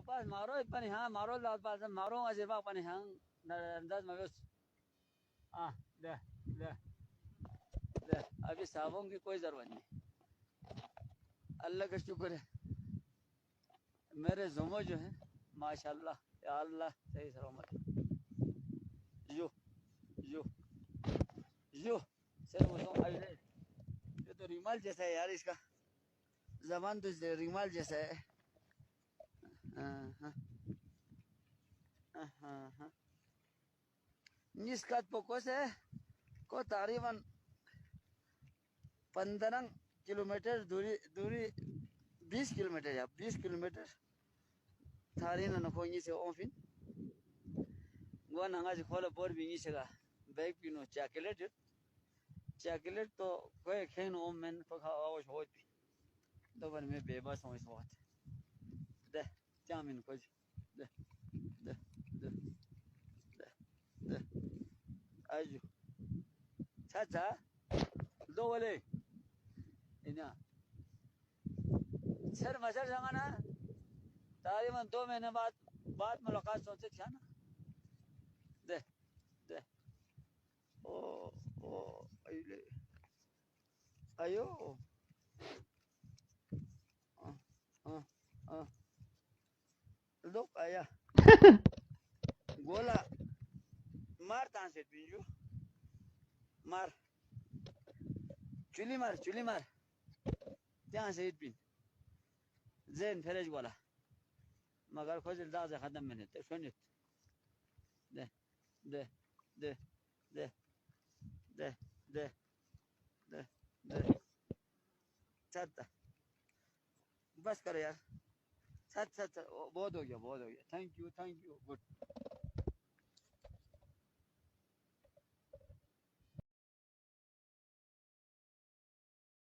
पास मारो पनि हाँ मारो लाल पास मारो अझै बा पनि हाँ अंदाज में बस दे दे दे अभी साबुन की कोई जरूरत नहीं अल्लाह का शुक्र है मेरे जुमो जो है माशाल्लाह या अल्लाह सही सलामत यो यो यो सर ये तो रिमाल जैसा है यार इसका जबान तो रिमाल जैसा है इसका पोको से को तकरीबन 15 किलोमीटर दूरी 20 किलोमीटर या 20 किलोमीटर थारी ना नखोंगी से ओफिन वो नंगा से खोला बोर बिंगी से का बैग पिनो चॉकलेट तो कोई खेन ओम में पका आवाज होती तो पर मैं बेबस हूँ इस वक्त दे जामिन कुछ दे दे दे दे दे आजू चाचा दो वाले इन्हें सर मसर जमाना तकरीबन 2 महीने बाद मुलाकात सोचे थे ना दे दे ओ ओ अइले आयो लोग आया गोला मार तान से पिंजू मार चुली मार ત્યાં से पिन زين فرج ولا मगर खोज दाज खत्म मैंने तो सुनित दे दे दे दे दे दे दे दे चाहता बस करो यार बहुत हो गया थैंक यू गुड